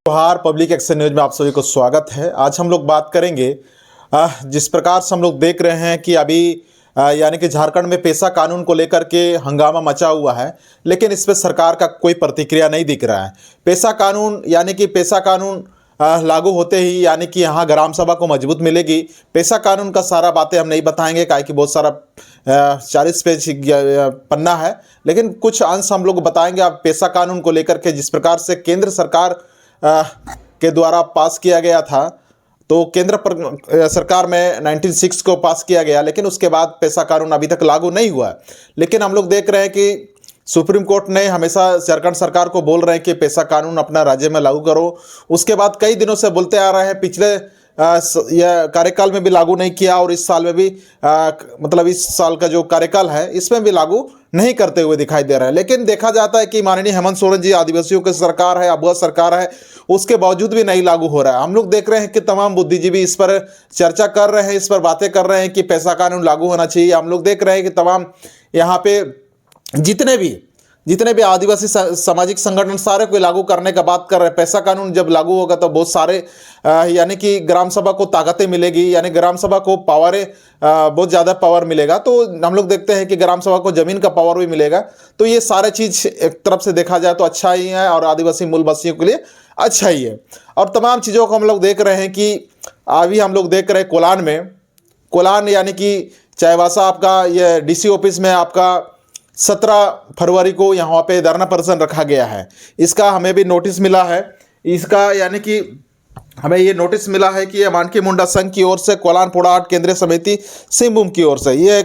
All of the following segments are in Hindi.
जोहार पब्लिक एक्शन न्यूज में आप सभी को स्वागत है। आज हम लोग बात करेंगे जिस प्रकार से हम लोग देख रहे हैं कि अभी यानी कि झारखंड में पेशा कानून को लेकर के हंगामा मचा हुआ है, लेकिन इस पर सरकार का कोई प्रतिक्रिया नहीं दिख रहा है। पेशा कानून यानी कि पेशा कानून लागू होते ही यानी कि यहाँ ग्राम सभा को मजबूत मिलेगी। पेशा कानून का सारा बातें हम नहीं बताएंगे, काहे कि बहुत सारा 40 पेज पन्ना है, लेकिन कुछ अंश हम लोग बताएंगे। आप पेशा कानून को लेकर के जिस प्रकार से केंद्र सरकार के द्वारा पास किया गया था, तो सरकार में 1996 को पास किया गया, लेकिन उसके बाद पेशा कानून अभी तक लागू नहीं हुआ। लेकिन हम लोग देख रहे हैं कि सुप्रीम कोर्ट ने हमेशा झारखंड सरकार को बोल रहे हैं कि पेशा कानून अपना राज्य में लागू करो। उसके बाद कई दिनों से बोलते आ रहे हैं, पिछले यह कार्यकाल में भी लागू नहीं किया और इस साल में भी मतलब इस साल का जो कार्यकाल है इसमें भी लागू नहीं करते हुए दिखाई दे रहा है। लेकिन देखा जाता है कि माननीय हेमंत सोरेन जी आदिवासियों की सरकार है, अबुआ सरकार है, उसके बावजूद भी नहीं लागू हो रहा है। हम लोग देख रहे हैं कि तमाम बुद्धिजीवी इस पर चर्चा कर रहे हैं, इस पर बातें कर रहे हैं कि पेशा कानून लागू होना चाहिए। हम लोग देख रहे हैं कि तमाम यहाँ पे जितने भी आदिवासी सामाजिक संगठन सारे को लागू करने का बात कर रहे हैं। पेशा कानून जब लागू होगा तो बहुत सारे यानी कि ग्राम सभा को ताकतें मिलेगी, यानी ग्राम सभा को बहुत ज़्यादा पावर मिलेगा। तो हम लोग देखते हैं कि ग्राम सभा को ज़मीन का पावर भी मिलेगा। तो ये सारे चीज़ एक तरफ से देखा जाए तो अच्छा ही है और आदिवासी मूल वासियों के लिए अच्छा ही है। और तमाम चीज़ों को हम लोग देख रहे हैं कि अभी हम लोग देख रहे हैं कोलान यानी कि चाईबासा आपका ये DC ऑफिस में आपका 17 फरवरी को यहाँ पे धरना प्रदर्शन रखा गया है। इसका हमें भी नोटिस मिला है। इसका यानी कि हमें ये नोटिस मिला है कि ये मानकी मुंडा संघ की ओर से कोलान पोड़ाहाट केंद्रीय समिति सिंहभूम की ओर से ये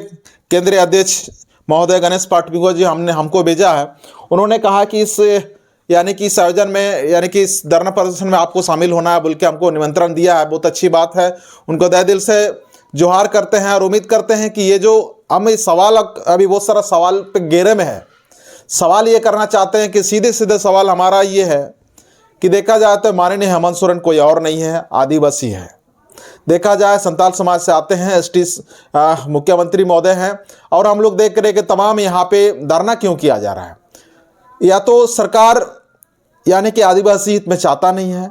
केंद्रीय अध्यक्ष महोदय गणेश पाटपिंगो जी हमको भेजा है। उन्होंने कहा कि इस आयोजन में यानी कि इस धरना प्रदर्शन में आपको शामिल होना है बोल के हमको निमंत्रण दिया है। बहुत अच्छी बात है, उनको तहे दिल से जोहार करते हैं और उम्मीद करते हैं कि ये जो हम इस सवाल अभी बहुत सारा सवाल पे घेरे में है, सवाल ये करना चाहते हैं कि सीधे सवाल हमारा ये है कि देखा जाए तो माननीय हेमंत सोरेन कोई और नहीं है, आदिवासी है। देखा जाए संताल समाज से आते हैं, ST मुख्यमंत्री महोदय हैं, और हम लोग देख रहे हैं कि तमाम यहाँ पे धरना क्यों किया जा रहा है। या तो सरकार यानी कि आदिवासी हित में चाहता नहीं है,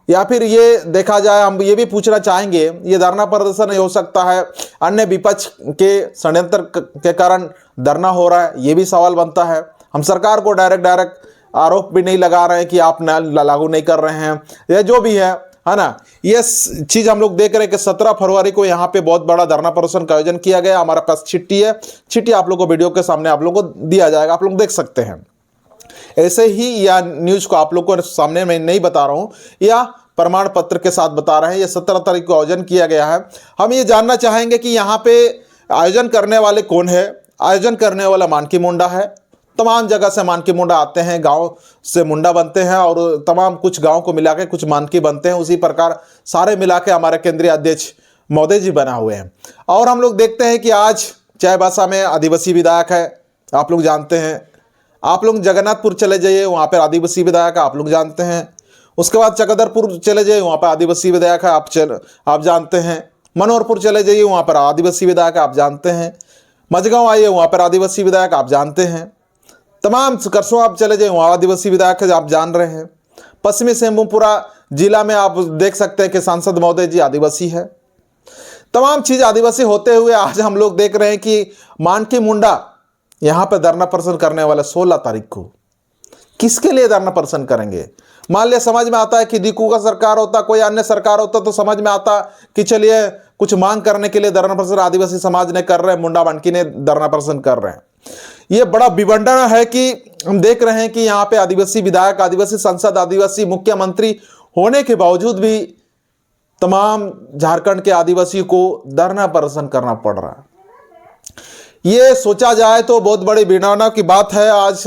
या फिर ये देखा जाए, हम ये भी पूछना चाहेंगे, ये धरना प्रदर्शन नहीं हो सकता है अन्य विपक्ष के षड्यंत्र के कारण धरना हो रहा है, ये भी सवाल बनता है। हम सरकार को डायरेक्ट आरोप भी नहीं लगा रहे हैं कि आप लागू नहीं कर रहे हैं, ये जो भी है ना। ये चीज़ हम लोग देख रहे हैं कि 17 फरवरी को यहाँ पे बहुत बड़ा धरना प्रदर्शन का आयोजन किया गया। हमारे पास चिट्ठी है, चिट्ठी आप लोग को वीडियो के सामने आप लोग को दिया जाएगा, आप लोग देख सकते हैं। ऐसे ही या न्यूज़ को आप लोग को सामने मैं नहीं बता रहा हूँ, या प्रमाण पत्र के साथ बता रहे हैं। ये 17 तारीख को आयोजन किया गया है। हम ये जानना चाहेंगे कि यहाँ पे आयोजन करने वाले कौन है। आयोजन करने वाला मानकी मुंडा है। तमाम जगह से मानकी मुंडा आते हैं, गांव से मुंडा बनते हैं और तमाम कुछ गांव को मिला के कुछ मानकी बनते हैं। उसी प्रकार सारे मिला के हमारे केंद्रीय अध्यक्ष महोदय जी बना हुए हैं। और हम लोग देखते हैं कि आज चाईबासा में आदिवासी विधायक है, आप लोग जानते हैं। आप लोग जगन्नाथपुर चले जाइए, वहाँ पर आदिवासी विधायक आप लोग जानते हैं। उसके बाद चकदरपुर चले जाइए, वहाँ पर आदिवासी विधायक है, आप जानते हैं। मनोहरपुर चले जाइए, वहाँ पर आदिवासी विधायक आप जानते हैं। मझगांव आइए, वहाँ पर आदिवासी विधायक आप जानते हैं। तमाम करसों आप चले जाइए, वहाँ आदिवासी विधायक है आप जान रहे हैं। पश्चिमी सिंहभूमपुरा जिला में आप देख सकते हैं कि सांसद महोदय जी आदिवासी है। तमाम चीज़ आदिवासी होते हुए आज हम लोग देख रहे हैं कि मानकी मुंडा यहाँ पर धरना प्रदर्शन करने वाले 16 तारीख को किसके लिए धरना प्रदर्शन करेंगे। मान लिया समझ में आता है कि DIKU का सरकार होता, कोई अन्य सरकार होता तो समझ में आता कि चलिए कुछ मांग करने के लिए धरना प्रदर्शन आदिवासी समाज ने कर रहे हैं, मुंडा मानकी ने धरना प्रदर्शन कर रहे हैं। ये बड़ा विडंबना है कि हम देख रहे हैं कि यहाँ पे आदिवासी विधायक, आदिवासी सांसद, आदिवासी मुख्यमंत्री होने के बावजूद भी तमाम झारखंड के आदिवासी को धरना प्रदर्शन करना पड़ रहा है। ये सोचा जाए तो बहुत बड़ी विडंबना की बात है। आज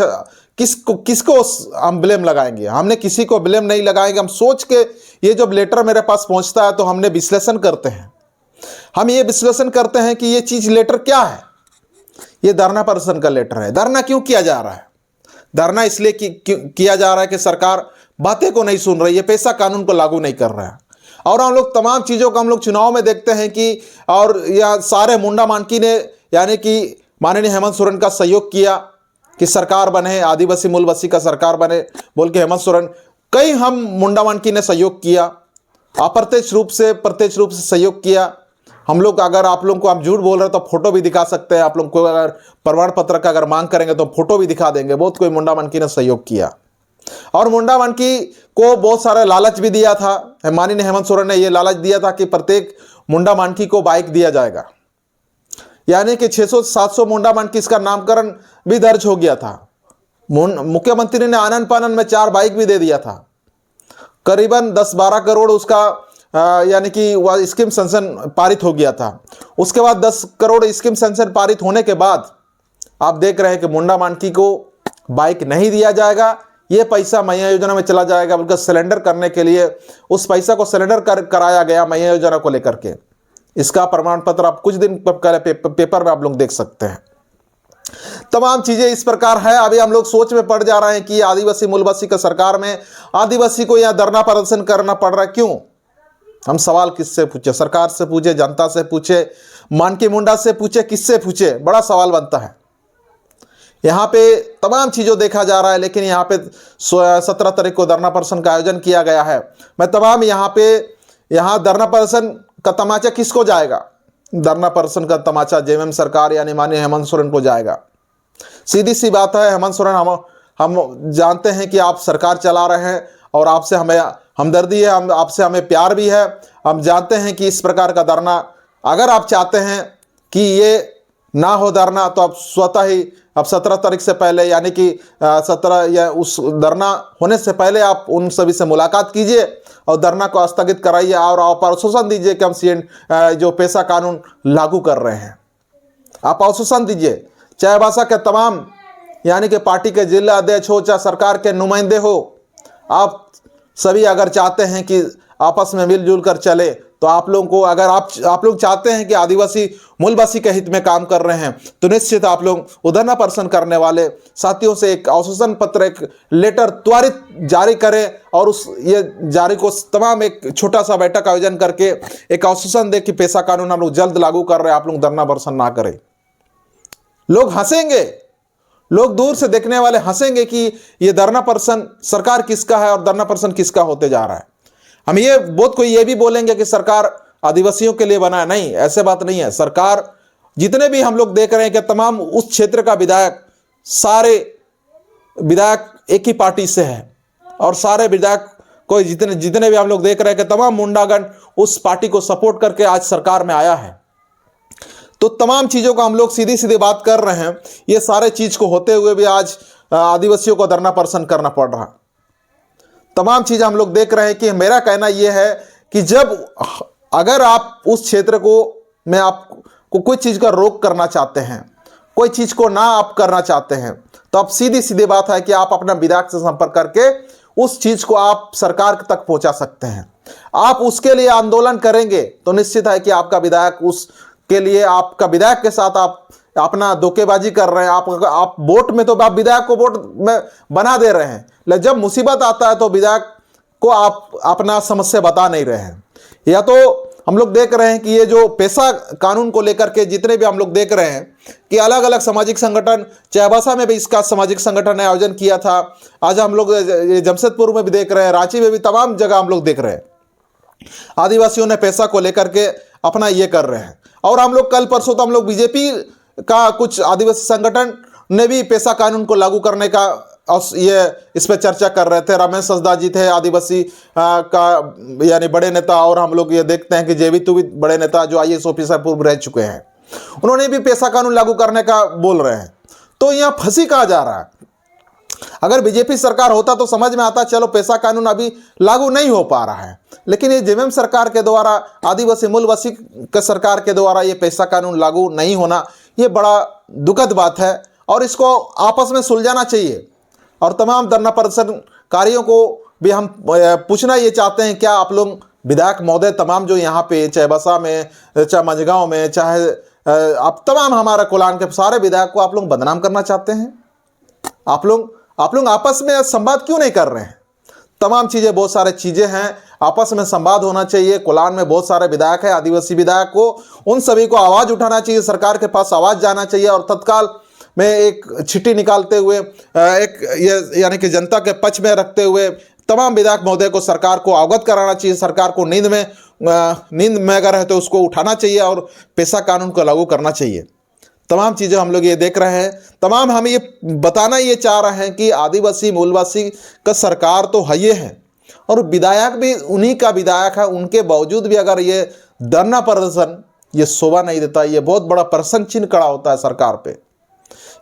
किसको हम ब्लेम लगाएंगे? हमने किसी को ब्लेम नहीं लगाएंगे। हम सोच के, ये जब लेटर मेरे पास पहुंचता है तो हमने विश्लेषण करते हैं। हम ये विश्लेषण करते हैं कि ये चीज लेटर क्या है। ये धरना प्रदर्शन का लेटर है। धरना क्यों किया जा रहा है? धरना इसलिए किया जा रहा है कि सरकार बातें को नहीं सुन रही है, पेशा कानून को लागू नहीं कर रहा है। और हम लोग तमाम चीज़ों को हम लोग चुनाव में देखते हैं कि, और यह सारे मुंडा मानकी ने यानी कि माननीय हेमंत सोरेन का सहयोग किया कि सरकार बने, आदिवासी मूलवासी का सरकार बने बोल के हेमंत सोरेन कई हम मुंडा मांकी ने सहयोग किया, अप्रत्यक्ष रूप से प्रत्यक्ष रूप से सहयोग किया। हम लोग, अगर आप लोगों को हम झूठ बोल रहे हैं तो फोटो भी दिखा सकते हैं। आप लोग को अगर प्रमाण पत्र का अगर मांग करेंगे तो फोटो भी दिखा देंगे। बहुत कोई मुंडा मांकी ने सहयोग किया और मुंडा मांकी को बहुत सारे लालच भी दिया था। माननीय हेमंत सोरेन ने यह लालच दिया था कि प्रत्येक मुंडा मांकी को बाइक दिया जाएगा, यानी कि 600-700 मुंडा मांकी इसका नामकरण भी दर्ज हो गया था। मुख्यमंत्री ने आनन पानन में 4 बाइक भी दे दिया था। करीबन 10-12 करोड़ उसका यानी कि वह स्कीम सेंक्शन पारित हो गया था। उसके बाद 10 करोड़ स्कीम सेंक्शन पारित होने के बाद आप देख रहे हैं कि मुंडा मांकी को बाइक नहीं दिया जाएगा। ये पैसा मैया योजना में चला जाएगा, बल्कि सिलेंडर करने के लिए उस पैसा को सिलेंडर कराया गया मैया योजना को लेकर के। इसका प्रमाण पत्र आप कुछ दिन पहले पेपर में आप लोग देख सकते हैं। तमाम चीजें इस प्रकार है। अभी हम लोग सोच में पड़ जा रहे हैं कि आदिवासी मूलवासी का सरकार में आदिवासी को यहां धरना प्रदर्शन करना पड़ रहा है, क्यों? हम सवाल किससे पूछे? सरकार से पूछे, जनता से पूछे, मानकी मुंडा से पूछे, किससे पूछे? बड़ा सवाल बनता है। यहाँ पे तमाम चीज़ों देखा जा रहा है, लेकिन यहाँ पे 17 तारीख को धरना प्रदर्शन का आयोजन किया गया है। मैं तमाम यहाँ धरना प्रदर्शन का तमाचा किसको जाएगा? धरना प्रदर्शन का तमाचा जेएमएम सरकार यानी माननीय हेमंत सोरेन को जाएगा। सीधी सी बात है, हेमंत सोरेन, हम जानते हैं कि आप सरकार चला रहे हैं और आपसे हमें हमदर्दी है, आपसे हमें प्यार भी है। हम जानते हैं कि इस प्रकार का धरना, अगर आप चाहते हैं कि ये ना हो धरना, तो आप स्वतः ही अब 17 तारीख से पहले यानी कि 17 या उस धरना होने से पहले आप उन सभी से मुलाकात कीजिए और धरना को स्थगित कराइए और आप आश्वासन दीजिए कि हम जो पेशा कानून लागू कर रहे हैं। आप आश्वासन दीजिए, चाहे भाषा के तमाम यानी कि पार्टी के जिला अध्यक्ष हो, चाहे सरकार के नुमाइंदे हो, आप सभी अगर चाहते हैं कि आपस में मिलजुल कर चले, तो आप लोगों को, अगर आप लोग चाहते हैं कि आदिवासी मूलवासी के हित में काम कर रहे हैं, तो निश्चित आप लोग धरना प्रदर्शन करने वाले साथियों से एक आश्वासन पत्र, एक लेटर त्वरित जारी करें और ये जारी को तमाम एक छोटा सा बैठक आयोजन करके एक आश्वासन दे कि पेशा कानून हम लोग जल्द लागू कर रहे हैं, आप लोग धरना प्रदर्शन ना करें। लोग हंसेंगे, लोग दूर से देखने वाले हंसेंगे कि ये धरना प्रदर्शन सरकार किसका है और धरना प्रदर्शन किसका होते जा रहा है। हम ये बहुत कोई ये भी बोलेंगे कि सरकार आदिवासियों के लिए बना है। नहीं, ऐसे बात नहीं है। सरकार, जितने भी हम लोग देख रहे हैं कि तमाम उस क्षेत्र का विधायक, सारे विधायक एक ही पार्टी से है और सारे विधायक को जितने भी हम लोग देख रहे हैं कि तमाम मुंडागण उस पार्टी को सपोर्ट करके आज सरकार में आया है। तो तमाम चीज़ों को हम लोग सीधी सीधी बात कर रहे हैं। ये सारे चीज़ को होते हुए भी आज आदिवासियों को धरना प्रदर्शन करना पड़ रहा। तमाम चीज़ हम लोग देख रहे हैं कि मेरा कहना यह है कि अगर आप उस क्षेत्र को में आपको कोई चीज़ का रोक करना चाहते हैं, कोई चीज़ को ना आप करना चाहते हैं, तो आप सीधी सीधी बात है कि आप अपना विधायक से संपर्क करके उस चीज़ को आप सरकार तक पहुंचा सकते हैं। आप उसके लिए आंदोलन करेंगे तो निश्चित है कि आपका विधायक उसके लिए, आपका विधायक के साथ आप अपना धोखेबाजी कर रहे हैं। आप वोट में तो आप विधायक को वोट में बना दे रहे हैं, लेकिन जब मुसीबत आता है तो विधायक को आप अपना समस्या बता नहीं रहे हैं। या तो हम लोग देख रहे हैं कि ये जो पेशा कानून को लेकर के जितने भी हम लोग देख रहे हैं कि अलग अलग सामाजिक संगठन, चाईबासा में भी इसका सामाजिक संगठन ने आयोजन किया था। आज हम लोग जमशेदपुर में भी देख रहे हैं, रांची में भी, तमाम जगह हम लोग देख रहे हैं आदिवासियों ने पेशा को लेकर के अपना ये कर रहे हैं। और हम लोग कल परसों तो हम लोग बीजेपी का कुछ आदिवासी संगठन ने भी पेशा कानून को लागू करने का इस पे चर्चा कर रहे थे। रमेश सजदा जी थे आदिवासी का यानी बड़े नेता, और हम लोग ये देखते हैं कि जेबी तू भी बड़े नेता जो IAS ऑफिसर पूर्व रह चुके हैं, उन्होंने भी पेशा कानून लागू करने का बोल रहे हैं। तो यहाँ फंसी कहा जा रहा है। अगर बीजेपी सरकार होता तो समझ में आता, चलो पेशा कानून अभी लागू नहीं हो पा रहा है, लेकिन ये जेएमएम सरकार के द्वारा, आदिवासी मूलवासी के सरकार के द्वारा ये पेशा कानून लागू नहीं होना, ये बड़ा दुखद बात है और इसको आपस में सुलझाना चाहिए। और तमाम धरना प्रदर्शनकारियों को भी हम पूछना ये चाहते हैं, क्या आप लोग विधायक महोदय तमाम जो यहाँ पे चाईबासा में, चाहे मंझगांव में, चाहे आप तमाम हमारा कोलान के सारे विधायक को आप लोग बदनाम करना चाहते हैं? आप लोग आपस में संवाद क्यों नहीं कर रहे हैं? तमाम चीज़ें, बहुत सारे चीज़ें हैं, आपस में संवाद होना चाहिए। कोलान में बहुत सारे विधायक हैं, आदिवासी विधायक को, उन सभी को आवाज़ उठाना चाहिए, सरकार के पास आवाज़ जाना चाहिए और तत्काल में एक चिट्ठी निकालते हुए, एक यानी कि जनता के पक्ष में रखते हुए तमाम विधायक महोदय को सरकार को अवगत कराना चाहिए। सरकार को नींद में अगर है तो उसको उठाना चाहिए और पेशा कानून को लागू करना चाहिए। तमाम चीज़ें हम लोग ये देख रहे हैं, तमाम हम ये बताना ये चाह रहे हैं कि आदिवासी मूलवासी का सरकार तो है ये है, और विधायक भी उन्हीं का विधायक है। उनके बावजूद भी अगर ये धरना प्रदर्शन ये शोभा नहीं देता, ये बहुत बड़ा प्रश्न चिन्ह खड़ा होता है सरकार पे।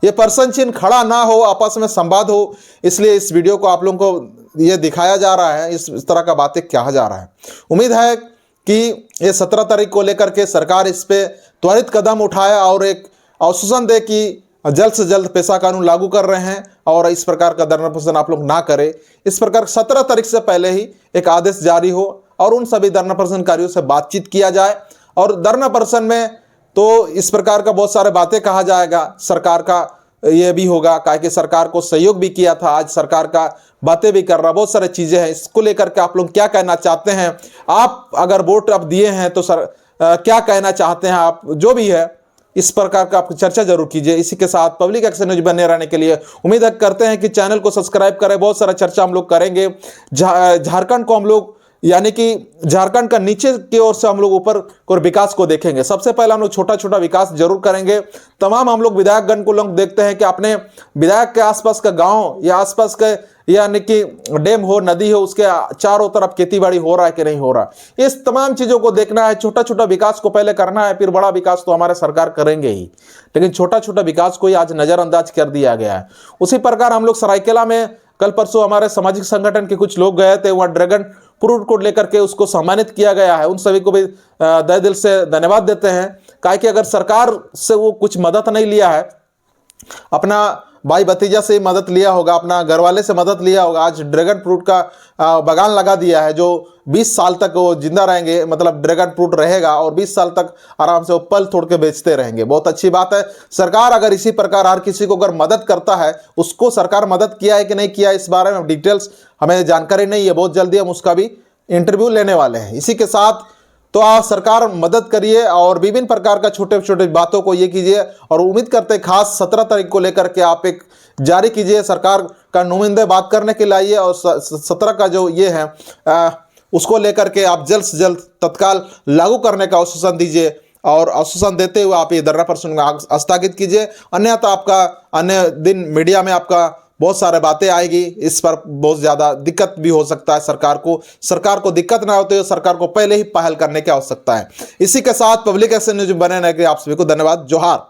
ये प्रश्न चिन्ह खड़ा ना हो, आपस में संवाद हो, इसलिए इस वीडियो को आप लोगों को ये दिखाया जा रहा है, इस तरह का बातें कहा जा रहा है। उम्मीद है कि ये 17 तारीख को लेकर के सरकार इस पे त्वरित कदम उठाए और एक आश्वासन दे कि जल्द से जल्द पेशा कानून लागू कर रहे हैं और इस प्रकार का धरना प्रदर्शन आप लोग ना करें। इस प्रकार 17 तारीख से पहले ही एक आदेश जारी हो और उन सभी धरना प्रदर्शनकारियों से बातचीत किया जाए। और धरना प्रदर्शन में तो इस प्रकार का बहुत सारे बातें कहा जाएगा, सरकार का ये भी होगा कि सरकार को सहयोग भी किया था, आज सरकार का बातें भी कर रहा, बहुत सारी चीज़ें हैं। इसको लेकर के आप लोग क्या कहना चाहते हैं? आप अगर वोट अब दिए हैं तो क्या कहना चाहते हैं आप? जो भी है इस प्रकार का आप चर्चा जरूर कीजिए। इसी के साथ पब्लिक एक्शन न्यूज बने रहने के लिए उम्मीद करते हैं कि चैनल को सब्सक्राइब करें। बहुत सारा चर्चा हम लोग करेंगे। झारखंड को हम लोग यानी कि झारखंड का नीचे की ओर से हम लोग ऊपर को विकास को देखेंगे। सबसे पहले हम लोग छोटा छोटा विकास जरूर करेंगे। तमाम हम लोग विधायकगण को लोग देखते हैं कि अपने विधायक के आसपास का गांव या आसपास के यानी कि डैम हो, नदी हो, उसके चारों तरफ खेती बाड़ी हो रहा है कि नहीं हो रहा, इस तमाम चीज़ों को देखना है। छोटा छोटा विकास को पहले करना है, फिर बड़ा विकास तो हमारे सरकार करेंगे ही, लेकिन छोटा छोटा विकास को ही आज नज़रअंदाज कर दिया गया है। उसी प्रकार हम लोग सरायकेला में कल परसों हमारे सामाजिक संगठन के कुछ लोग गए थे, वहाँ ड्रैगन फ्रूट को लेकर के उसको सम्मानित किया गया है। उन सभी को भी तहे दिल से धन्यवाद देते हैं। काहे कि अगर सरकार से वो कुछ मदद नहीं लिया है, अपना भाई भतीजा से मदद लिया होगा, अपना घरवाले से मदद लिया होगा, आज ड्रैगन फ्रूट का बागान लगा दिया है जो 20 साल तक वो जिंदा रहेंगे, मतलब ड्रैगन फ्रूट रहेगा और 20 साल तक आराम से वो फल तोड़ के बेचते रहेंगे। बहुत अच्छी बात है। सरकार अगर इसी प्रकार हर किसी को अगर मदद करता है, उसको सरकार मदद किया है कि नहीं किया इस बारे में डिटेल्स हमें जानकारी नहीं है। बहुत जल्दी हम उसका भी इंटरव्यू लेने वाले हैं। इसी के साथ तो आप सरकार मदद करिए और विभिन्न प्रकार का छोटे छोटे बातों को ये कीजिए और उम्मीद करते हैं खास 17 तारीख को लेकर के आप एक जारी कीजिए, सरकार का नुमाइंदे बात करने के लिए आइए और 17 का जो ये है उसको लेकर के आप जल्द से जल्द तत्काल लागू करने का आश्वासन दीजिए और आश्वासन देते हुए आप ये धरना प्रदर्शन स्थगित कीजिए। अन्यथा आपका अन्य दिन मीडिया में आपका बहुत सारे बातें आएगी, इस पर बहुत ज़्यादा दिक्कत भी हो सकता है। सरकार को दिक्कत ना होते हुए सरकार को पहले ही पहल करने की आवश्यकता है। इसी के साथ पब्लिक एक्शन न्यूज बने रहने के लिए आप सभी को धन्यवाद। जोहार।